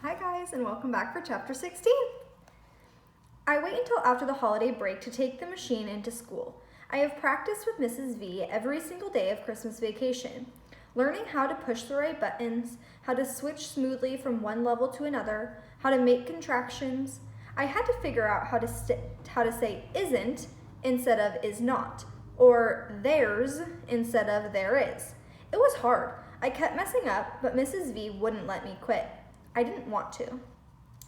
Hi guys, and welcome back for chapter 16. I wait until after the holiday break to take the machine into school. I have practiced with Mrs. V every single day of Christmas vacation, learning how to push the right buttons, how to switch smoothly from one level to another, how to make contractions. I had to figure out how to say isn't instead of is not, or there's instead of there is. It was hard. I kept messing up, but Mrs. V wouldn't let me quit. I didn't want to.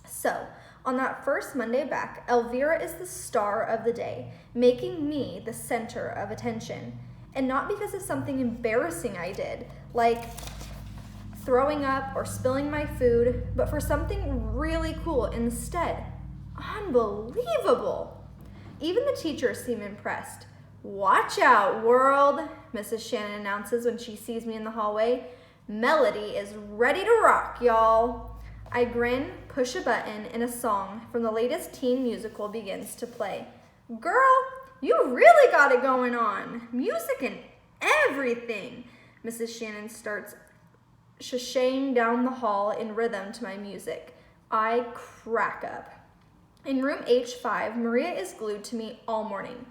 So, on that first Monday back, Elvira is the star of the day, making me the center of attention. And not because of something embarrassing I did, like throwing up or spilling my food, but for something really cool instead. Unbelievable! Even the teachers seem impressed. "Watch out, world," Mrs. Shannon announces when she sees me in the hallway. "Melody is ready to rock, y'all." I grin, push a button, and a song from the latest teen musical begins to play. "Girl, you really got it going on. Music and everything." Mrs. Shannon starts sashaying down the hall in rhythm to my music. I crack up. In room H5, Maria is glued to me all morning.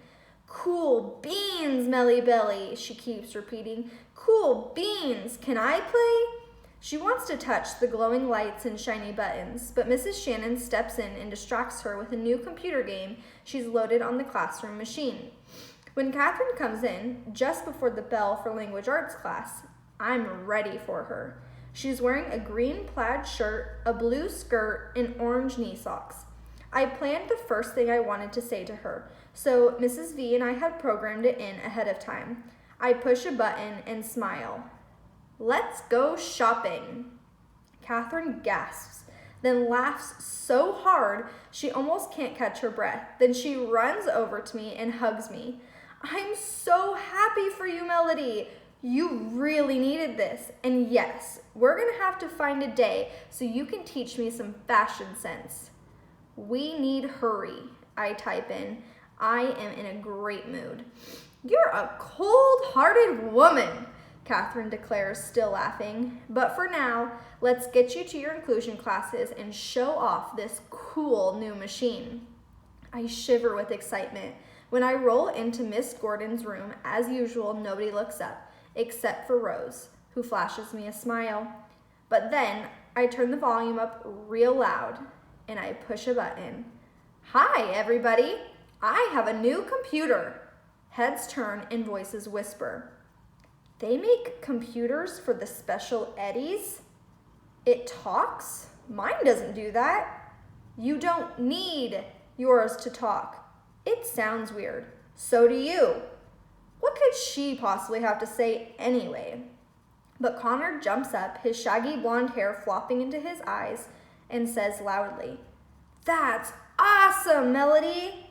"Cool beans, Melly Belly," she keeps repeating. "Cool beans. Can I play?" She wants to touch the glowing lights and shiny buttons, but Mrs. Shannon steps in and distracts her with a new computer game she's loaded on the classroom machine. When Catherine comes in, just before the bell for language arts class, I'm ready for her. She's wearing a green plaid shirt, a blue skirt, and orange knee socks. I planned the first thing I wanted to say to her, so Mrs. V and I had programmed it in ahead of time. I push a button and smile. "Let's go shopping." Catherine gasps, then laughs so hard she almost can't catch her breath. Then she runs over to me and hugs me. "I'm so happy for you, Melody. You really needed this. And yes, we're going to have to find a day so you can teach me some fashion sense." "We need hurry," I type in. I am in a great mood. "You're a cold-hearted woman," Catherine declares, still laughing. "But for now, let's get you to your inclusion classes and show off this cool new machine." I shiver with excitement. When I roll into Miss Gordon's room, as usual, nobody looks up, except for Rose, who flashes me a smile. But then I turn the volume up real loud, and I push a button. "Hi, everybody. I have a new computer." Heads turn and voices whisper. "They make computers for the special eddies? It talks? Mine doesn't do that." "You don't need yours to talk. It sounds weird. So do you." What could she possibly have to say anyway? But Connor jumps up, his shaggy blonde hair flopping into his eyes, and says loudly, "That's awesome, Melody!"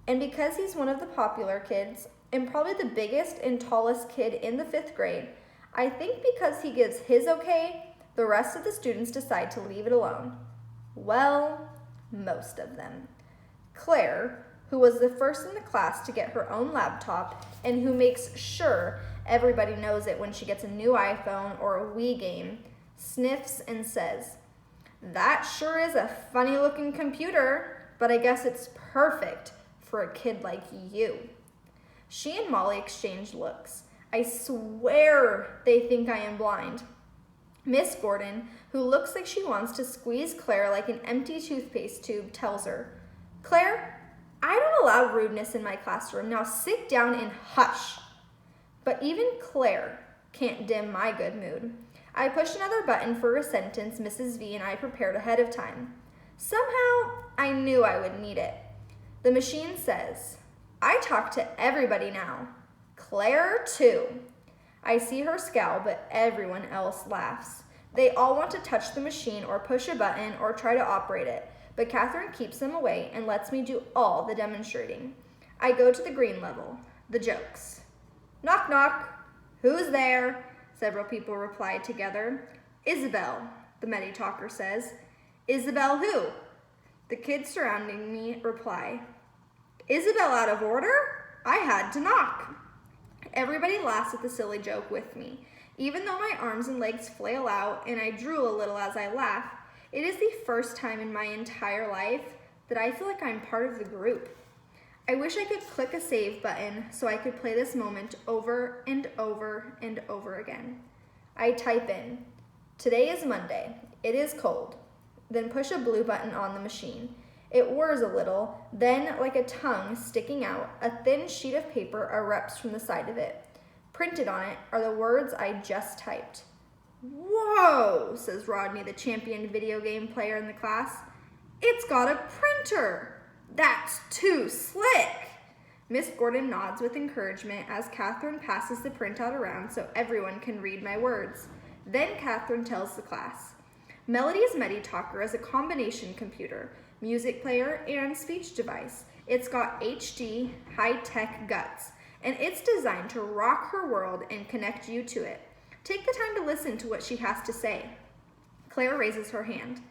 And because he's one of the popular kids, and probably the biggest and tallest kid in the 5th grade, I think because he gives his okay, the rest of the students decide to leave it alone. Well, most of them. Claire, who was the first in the class to get her own laptop and who makes sure everybody knows it when she gets a new iPhone or a Wii game, sniffs and says, "That sure is a funny-looking computer, but I guess it's perfect for a kid like you." She and Molly exchange looks. I swear they think I am blind. Miss Gordon, who looks like she wants to squeeze Claire like an empty toothpaste tube, tells her, "Claire, I don't allow rudeness in my classroom. Now sit down and hush." But even Claire can't dim my good mood. I push another button for a sentence Mrs. V and I prepared ahead of time. Somehow, I knew I would need it. The machine says, "I talk to everybody now. Claire, too." I see her scowl, but everyone else laughs. They all want to touch the machine or push a button or try to operate it, but Catherine keeps them away and lets me do all the demonstrating. I go to the green level, the jokes. "Knock, knock. Who's there?" Several people reply together. "Isabel," the Medi talker says. "Isabel who?" The kids surrounding me reply. "Isabel out of order? I had to knock." Everybody laughs at the silly joke with me. Even though my arms and legs flail out and I drool a little as I laugh, It is the first time in my entire life that I feel like I'm part of the group. I wish I could click a save button so I could play this moment over and over and over again. I type in, "Today is Monday. It is cold." Then push a blue button on the machine. It whirs a little, then, like a tongue sticking out, a thin sheet of paper erupts from the side of it. Printed on it are the words I just typed. "Whoa," says Rodney, the champion video game player in the class. "It's got a printer. That's too slick." Miss Gordon nods with encouragement as Catherine passes the printout around so everyone can read my words. Then Catherine tells the class, "Melody's MediTalker is a combination computer, music player, and speech device. It's got HD, high-tech guts, and it's designed to rock her world and connect you to it. Take the time to listen to what she has to say." Claire raises her hand.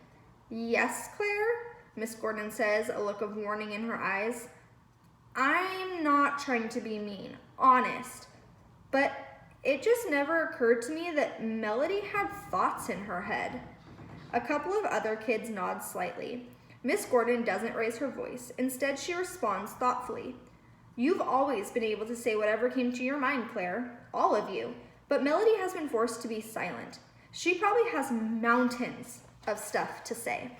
"Yes, Claire?" Miss Gordon says, a look of warning in her eyes. "I'm not trying to be mean, honest, but it just never occurred to me that Melody had thoughts in her head." A couple of other kids nod slightly. Miss Gordon doesn't raise her voice. Instead, she responds thoughtfully. "You've always been able to say whatever came to your mind, Claire, all of you, but Melody has been forced to be silent. She probably has mountains of stuff to say."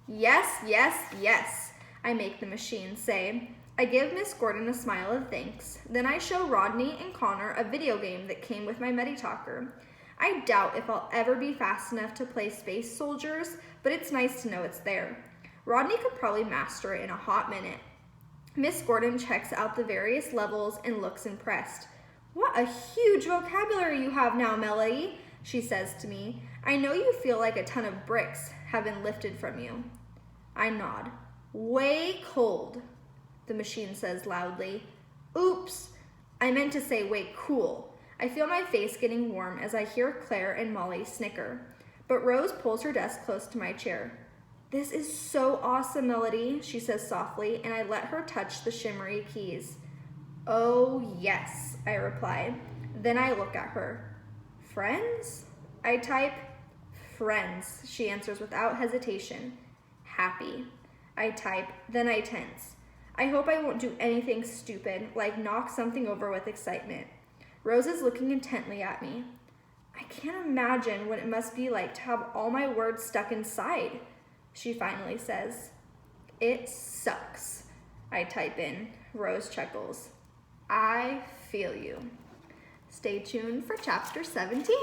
"Yes, yes, yes," I make the machine say. I give Miss Gordon a smile of thanks. Then I show Rodney and Connor a video game that came with my MediTalker. I doubt if I'll ever be fast enough to play Space Soldiers, but it's nice to know it's there. Rodney could probably master it in a hot minute. Miss Gordon checks out the various levels and looks impressed. "What a huge vocabulary you have now, Melody," she says to me. "I know you feel like a ton of bricks have been lifted from you." I nod. "Way cold," the machine says loudly. "Oops, I meant to say way cool." I feel my face getting warm as I hear Claire and Molly snicker. But Rose pulls her desk close to my chair. "This is so awesome, Melody," she says softly, and I let her touch the shimmery keys. "Oh, yes," I reply. Then I look at her. "Friends?" I type. "Friends," she answers without hesitation. "Happy." I type, then I tense. I hope I won't do anything stupid, like knock something over with excitement. Rose is looking intently at me. "I can't imagine what it must be like to have all my words stuck inside," she finally says. "It sucks," I type in. Rose chuckles. "I feel you." Stay tuned for chapter 17.